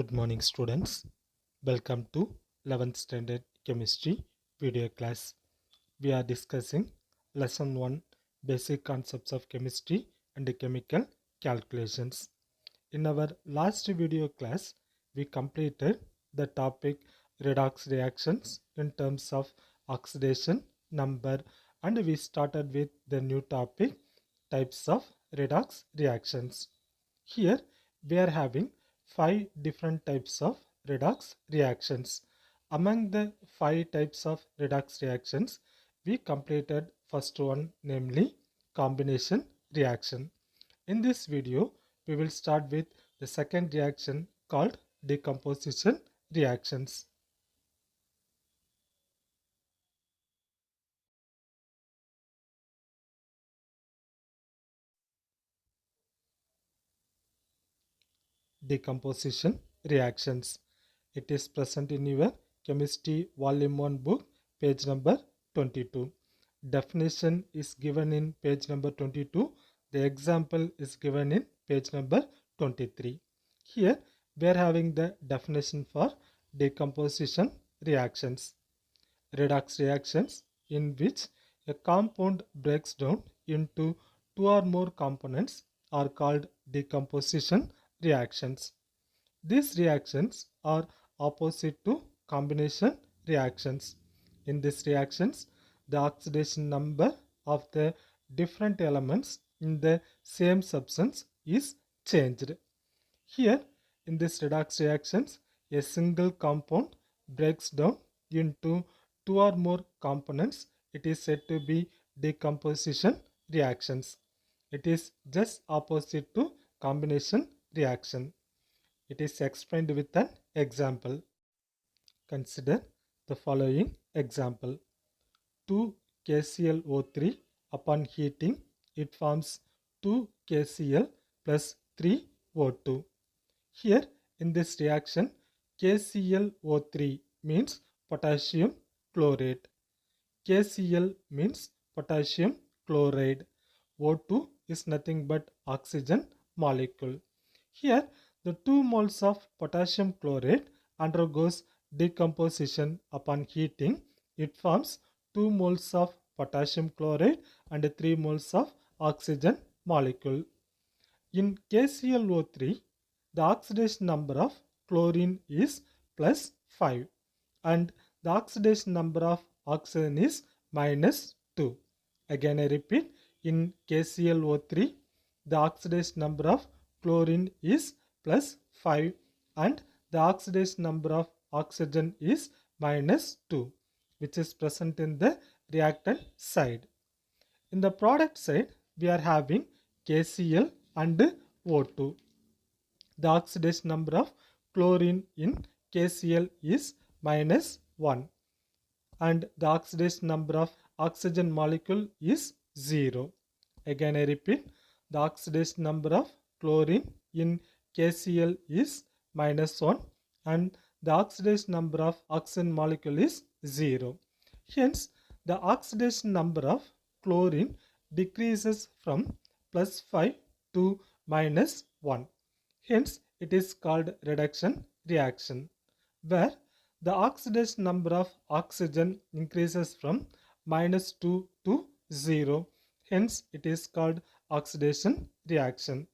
Good morning, students. Welcome to 11th Standard Chemistry video class. We are discussing Lesson 1 Basic Concepts of Chemistry and Chemical Calculations. In our last video class, we completed the topic redox reactions in terms of oxidation, number, and we started with the new topic types of redox reactions. Here we are having 5 different types of redox reactions. Among the 5 types of redox reactions, we completed first one, namely combination reaction. In this video, we will start with the second reaction called decomposition reactions. Decomposition reactions. It is present in your Chemistry Volume 1 book, page number 22. Definition is given in page number 22. The example is given in page number 23. Here we are having the definition for decomposition reactions. Redox reactions in which a compound breaks down into two or more components are called decomposition reactions. These reactions are opposite to combination reactions. In these reactions, the oxidation number of the different elements in the same substance is changed. Here, in this redox reactions, a single compound breaks down into two or more components. It is said to be decomposition reactions. It is just opposite to combination reaction. It is explained with an example. Consider the following example. 2KClO3 upon heating, it forms 2KCl plus 3O2. Here in this reaction, KClO3 means potassium chlorate. KCl means potassium chloride. O2 is nothing but oxygen molecule. Here the 2 moles of potassium chlorate undergoes decomposition upon heating. It forms 2 moles of potassium chloride and 3 moles of oxygen molecule. In KClO3, the oxidation number of chlorine is plus 5 and the oxidation number of oxygen is minus 2. Again I repeat, in KClO3, the oxidation number of chlorine is plus 5 and the oxidation number of oxygen is minus 2, which is present in the reactant side. In the product side, we are having KCl and O2. The oxidation number of chlorine in KCl is minus 1 and the oxidation number of oxygen molecule is 0. Again I repeat, the oxidation number of chlorine in KCl is minus 1 and the oxidation number of oxygen molecule is 0. Hence, the oxidation number of chlorine decreases from plus 5 to minus 1. Hence, it is called reduction reaction, where the oxidation number of oxygen increases from minus 2 to 0. Hence, it is called oxidation reaction.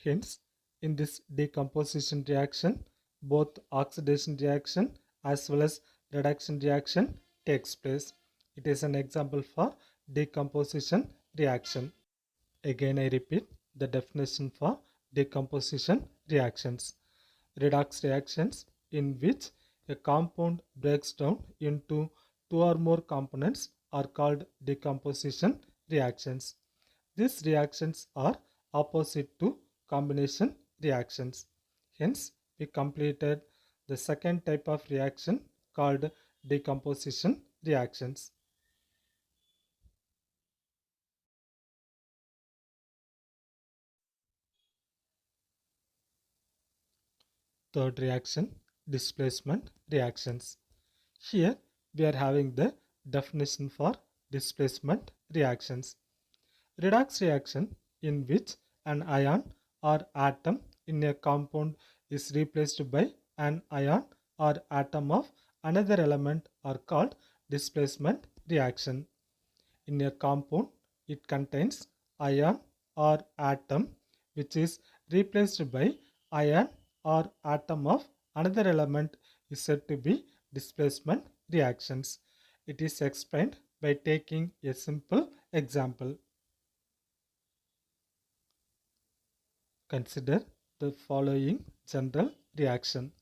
Hence, in this decomposition reaction, both oxidation reaction as well as reduction reaction takes place. It is an example for decomposition reaction. Again, I repeat the definition for decomposition reactions. Redox reactions in which a compound breaks down into two or more components are called decomposition reactions. These reactions are opposite to combination reactions. Hence, we completed the second type of reaction called decomposition reactions. Third reaction, displacement reactions. Here we are having the definition for displacement reactions. Redox reaction in which an ion or atom in a compound is replaced by an ion or atom of another element are called displacement reaction. In a compound, it contains ion or atom which is replaced by ion or atom of another element is said to be displacement reactions. It is explained by taking a simple example. Consider the following general reaction.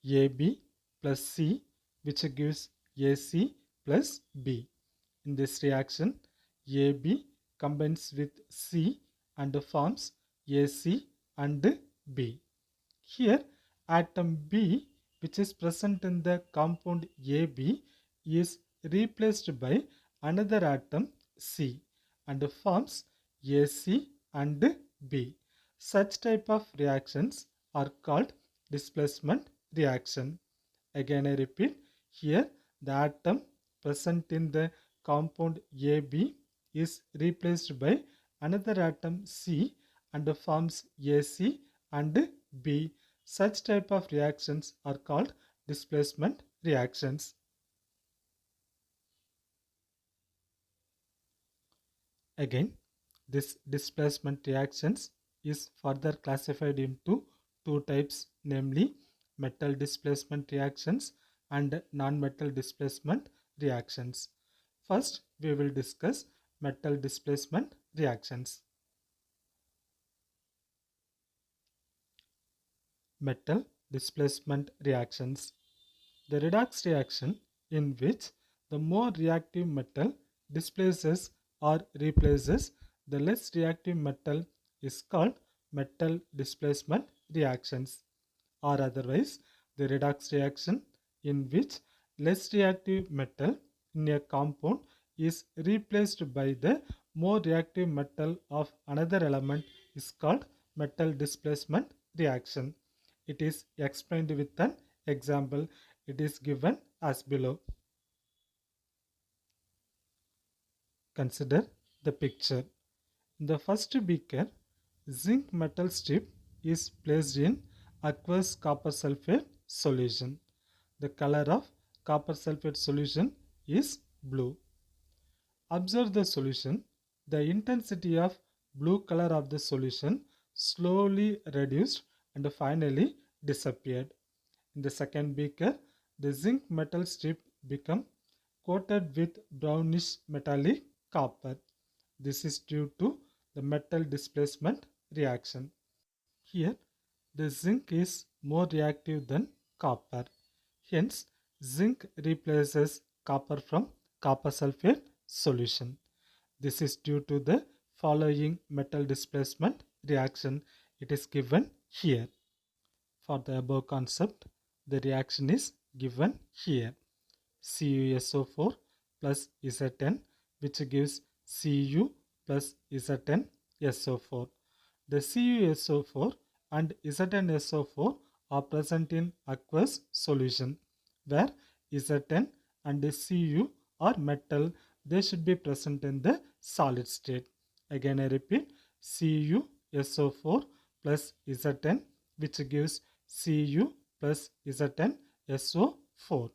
AB plus C which gives AC plus B. In this reaction, AB combines with C and forms AC and B. Here, atom B which is present in the compound AB is replaced by another atom C and forms AC and B. Such type of reactions are called displacement reaction. Again I repeat, here the atom present in the compound AB is replaced by another atom C and forms AC and B. Such type of reactions are called displacement reactions. Again, this displacement reactions is further classified into two types, namely metal displacement reactions and non-metal displacement reactions. First, we will discuss metal displacement reactions. Metal displacement reactions. The redox reaction in which the more reactive metal displaces or replaces the less reactive metal is called metal displacement reactions, or otherwise the redox reaction in which less reactive metal in a compound is replaced by the more reactive metal of another element is called metal displacement reaction. It is explained with an example. It is given as below. Consider the picture. In the first beaker, zinc metal strip is placed in aqueous copper sulfate solution. The color of copper sulfate solution is blue. Observe the solution. The intensity of blue color of the solution slowly reduced and finally disappeared. In the second beaker, the zinc metal strip become coated with brownish metallic copper. This is due to the metal displacement reaction. Here, the zinc is more reactive than copper. Hence, zinc replaces copper from copper sulfate solution. This is due to the following metal displacement reaction. It is given here. For the above concept, the reaction is given here. CuSO4 plus Zn, which gives Cu plus ZnSO4. The CuSO4 and ZnSO4 are present in aqueous solution, where Zn and Cu are metal. They should be present in the solid state. Again I repeat, CuSO4 plus Zn, which gives Cu plus ZnSO4.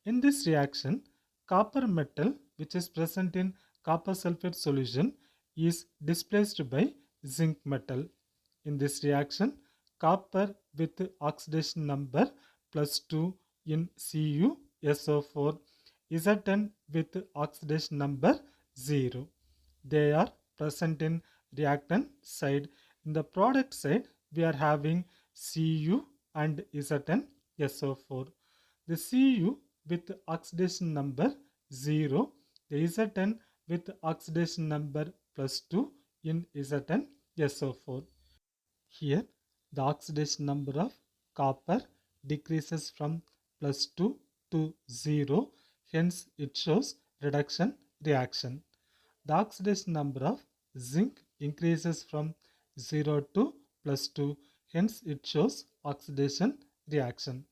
In this reaction, copper metal which is present in copper sulfate solution is displaced by zinc metal. In this reaction, copper with oxidation number +2 in CuSO4, Zn with oxidation number 0. They are present in reactant side. In the product side, we are having Cu and ZnSO4. The Cu with oxidation number 0, the Zn with oxidation number +2 in ZnSO4. Here, the oxidation number of copper decreases from +2 to 0, hence it shows reduction reaction. The oxidation number of zinc increases from 0 to +2, hence it shows oxidation reaction.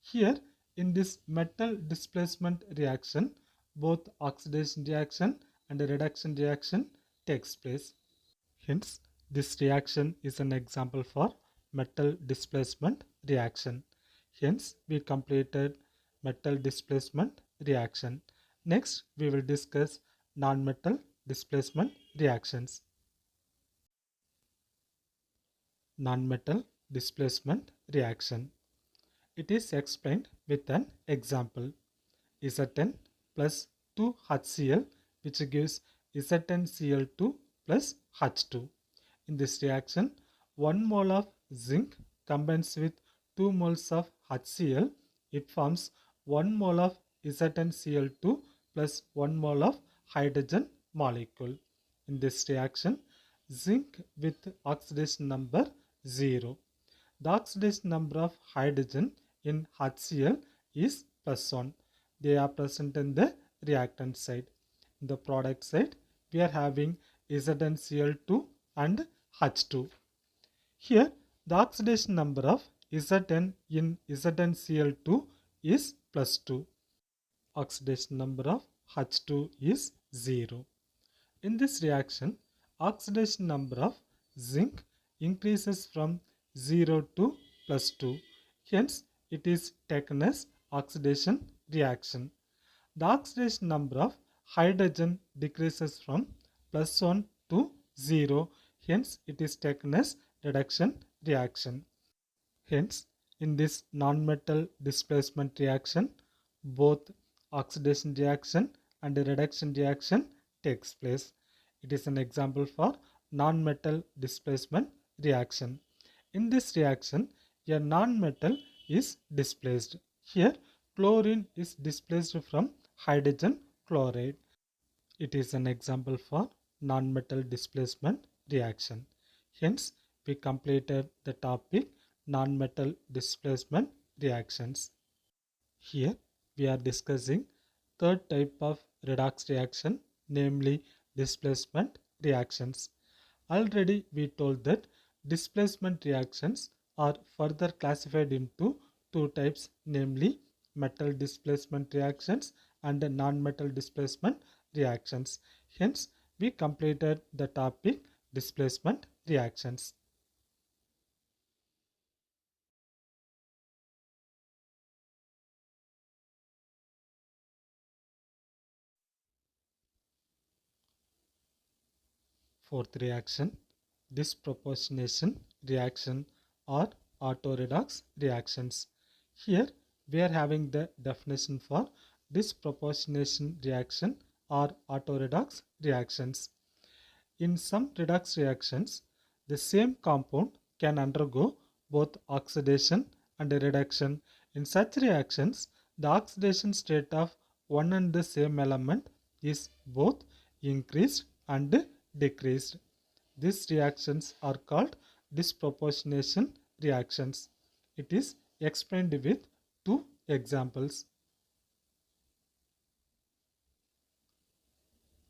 Here, in this metal displacement reaction, both oxidation reaction and reduction reaction takes place. Hence, this reaction is an example for metal displacement reaction. Hence, we completed metal displacement reaction. Next, we will discuss non-metal displacement reactions. Non-metal displacement reaction. It is explained with an example. Zn plus 2HCl, which gives ZnCl2 plus H2. In this reaction, 1 mole of zinc combines with 2 moles of HCl. It forms 1 mole of ZnCl2 plus 1 mole of hydrogen molecule. In this reaction, zinc with oxidation number 0. The oxidation number of hydrogen in HCl is plus 1. They are present in the reactant side. In the product side, we are having ZnCl2 and H2. Here, the oxidation number of Zn in ZnCl2 is plus 2. Oxidation number of H2 is 0. In this reaction, oxidation number of zinc increases from 0 to plus 2. Hence, it is taken as oxidation reaction. The oxidation number of hydrogen decreases from plus 1 to 0. Hence, it is taken as reduction reaction. Hence, in this non-metal displacement reaction, both oxidation reaction and reduction reaction takes place. It is an example for non-metal displacement reaction. In this reaction, a non-metal is displaced. Here, chlorine is displaced from hydrogen chloride. It is an example for non-metal displacement reaction. Hence, we completed the topic non-metal displacement reactions. Here, we are discussing third type of redox reaction, namely displacement reactions. Already we told that displacement reactions are further classified into two types, namely metal displacement reactions and non-metal displacement reactions. Hence, we completed the topic displacement reactions. Fourth reaction, disproportionation reaction or autoredox reactions. Here we are having the definition for disproportionation reaction or autoredox reactions. In some redox reactions, the same compound can undergo both oxidation and reduction. In such reactions, the oxidation state of one and the same element is both increased and decreased. These reactions are called disproportionation reactions. It is explained with two examples.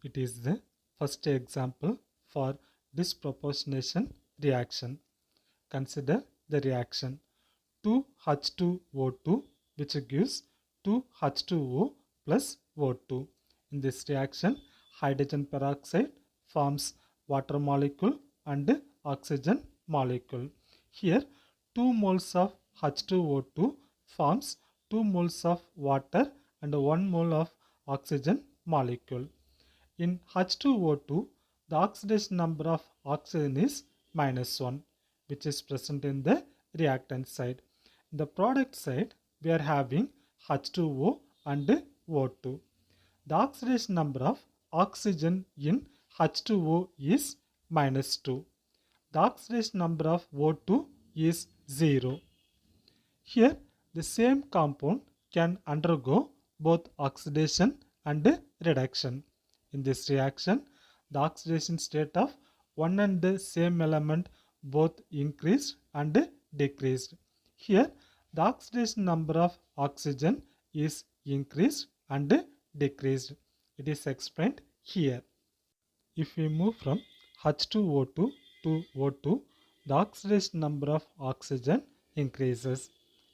It is the first example for disproportionation reaction. Consider the reaction 2H2O2, which gives 2H2O plus O2. In this reaction, hydrogen peroxide forms water molecule and oxygen molecule. Here, 2 moles of H2O2 forms 2 moles of water and 1 mole of oxygen molecule. In H2O2, the oxidation number of oxygen is -1, which is present in the reactant side. In the product side, we are having H2O and O2. The oxidation number of oxygen in H2O is -2. The oxidation number of O2 is 0. Here, the same compound can undergo both oxidation and reduction. In this reaction, the oxidation state of one and the same element both increased and decreased. Here, the oxidation number of oxygen is increased and decreased. It is explained here. If we move from H2O2 to O2, the oxidation number of oxygen increases.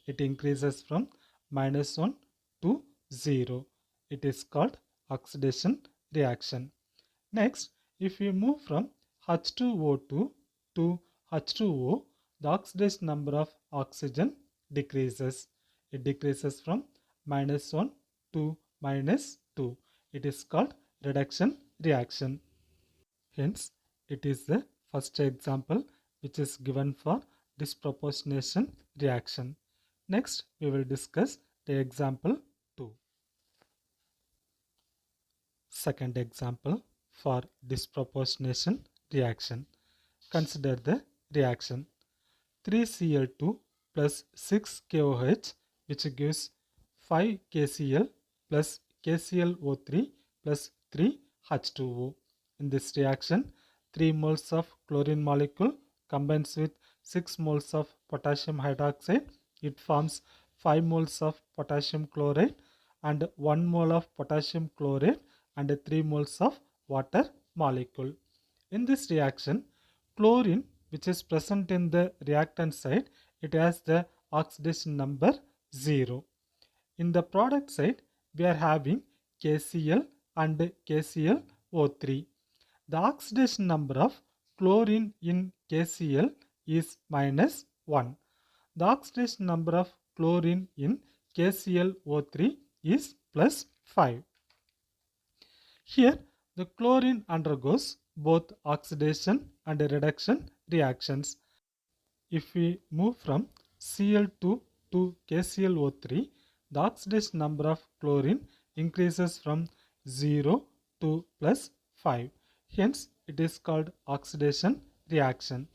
It increases from -1 to 0. It is called oxidation reaction. Next, if we move from H2O2 to H2O, the oxidation number of oxygen decreases. It decreases from -1 to -2. It is called reduction reaction. Hence, it is the first example which is given for disproportionation reaction. Next, we will discuss the example 2. Second example for disproportionation reaction. Consider the reaction 3Cl2 plus 6 KOH, which gives 5 KCl plus KClO3 plus 3 H2O. In this reaction, 3 moles of chlorine molecule combines with 6 moles of potassium hydroxide. It forms 5 moles of potassium chloride and 1 mole of potassium chloride and 3 moles of water molecule. In this reaction, chlorine which is present in the reactant side, it has the oxidation number 0. In the product side, we are having KCl and KClO3. The oxidation number of chlorine in KCl is -1. The oxidation number of chlorine in KClO3 is +5. Here, the chlorine undergoes both oxidation and reduction reactions. If we move from Cl2 to KClO3, the oxidation number of chlorine increases from 0 to +5. Hence, it is called oxidation reaction.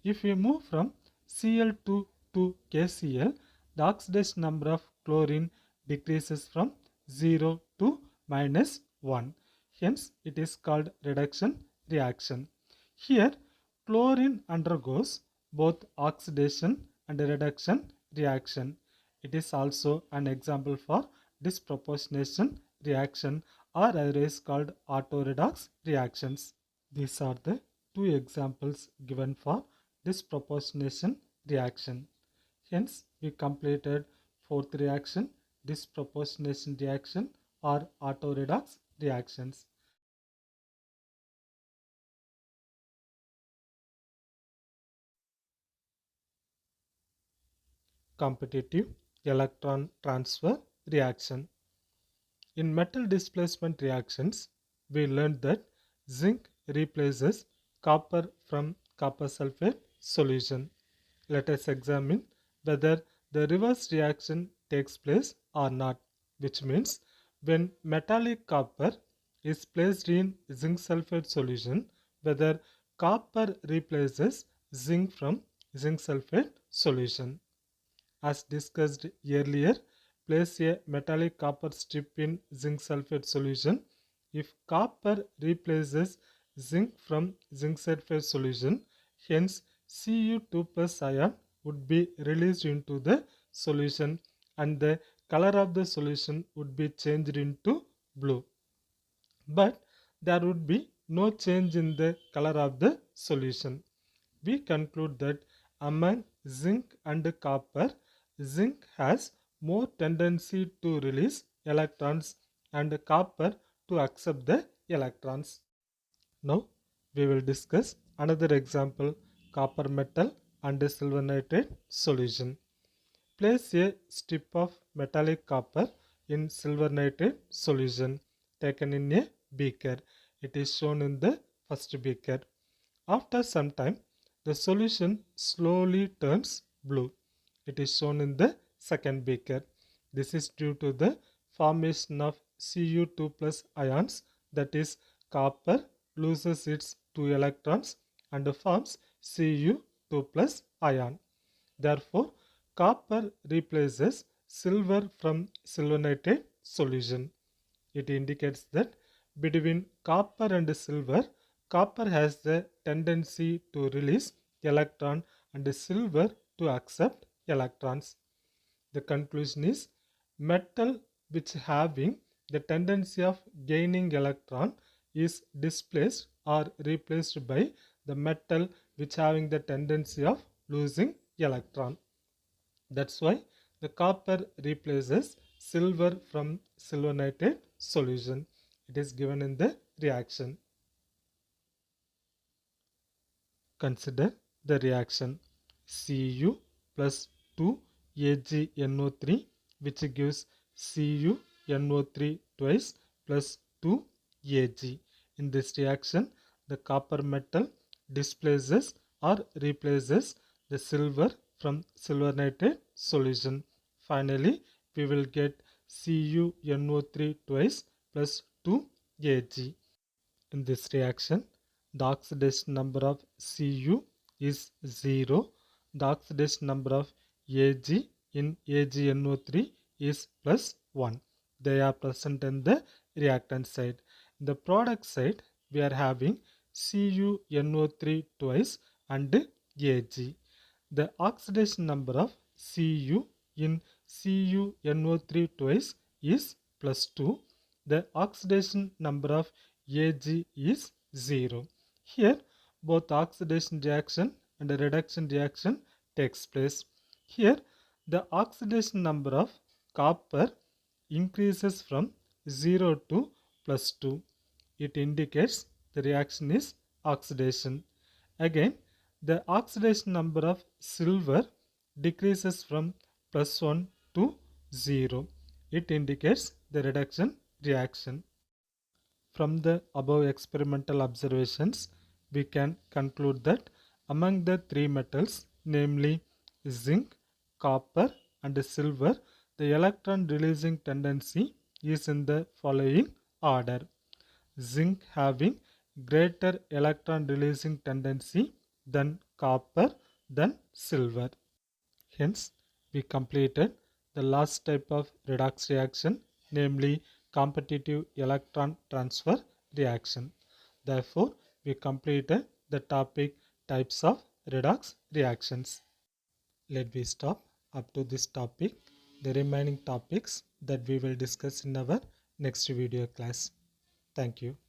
If we move from Cl2 to KCl, the oxidation number of chlorine decreases from 0 to -1. Hence, it is called reduction reaction. Here, chlorine undergoes both oxidation and reduction reaction. It is also an example for disproportionation reaction, or otherwise called auto-redox reactions. These are the two examples given for disproportionation reaction. Hence, we completed fourth reaction, disproportionation reaction or auto-redox reactions. Competitive electron transfer reaction. In metal displacement reactions, we learned that zinc replaces copper from copper sulfate solution. Let us examine whether the reverse reaction takes place or not, which means when metallic copper is placed in zinc sulfate solution, whether copper replaces zinc from zinc sulfate solution. As discussed earlier, place a metallic copper strip in zinc sulfate solution. If copper replaces zinc from zinc sulfate solution, hence Cu2 plus ion would be released into the solution and the color of the solution would be changed into blue. But there would be no change in the color of the solution. We conclude that among zinc and copper, zinc has more tendency to release electrons and copper to accept the electrons. Now we will discuss another example, copper metal and silver nitrate solution. Place a strip of metallic copper in silver nitrate solution taken in a beaker. It is shown in the first beaker. After some time, the solution slowly turns blue. It is shown in the second beaker. This is due to the formation of Cu2 plus ions, that is, copper loses its 2 electrons and forms Cu2 plus ion. Therefore, copper replaces silver from silver nitrate solution. It indicates that between copper and silver, copper has the tendency to release electron and silver to accept electrons. The conclusion is metal which having the tendency of gaining electron is displaced or replaced by the metal which having the tendency of losing electron. That's why the copper replaces silver from silver nitrate solution. It is given in the reaction. Consider the reaction Cu plus 2 AgNO3, which gives CuNO3 twice plus 2 Ag. In this reaction, the copper metal displaces or replaces the silver from silver nitrate solution. Finally, we will get CuNO3 twice plus 2 Ag. In this reaction, the oxidation number of Cu is 0. The oxidation number of Ag in AgNO3 is plus 1. They are present in the reactant side. In the product side, we are having CuNO3 twice and Ag. The oxidation number of Cu in CuNO3 twice is plus 2. The oxidation number of Ag is 0. Here, both oxidation reaction and reduction reaction takes place. Here, the oxidation number of copper increases from 0 to plus 2. It indicates the reaction is oxidation. Again, the oxidation number of silver decreases from plus 1 to 0. It indicates the reduction reaction. From the above experimental observations, we can conclude that among the three metals, namely zinc, copper and silver, the electron releasing tendency is in the following order. Zinc having greater electron releasing tendency than copper than silver. Hence, we completed the last type of redox reaction, namely competitive electron transfer reaction. Therefore, we completed the topic types of redox reactions. Let me stop up to this topic. The remaining topics that we will discuss in our next video class. Thank you.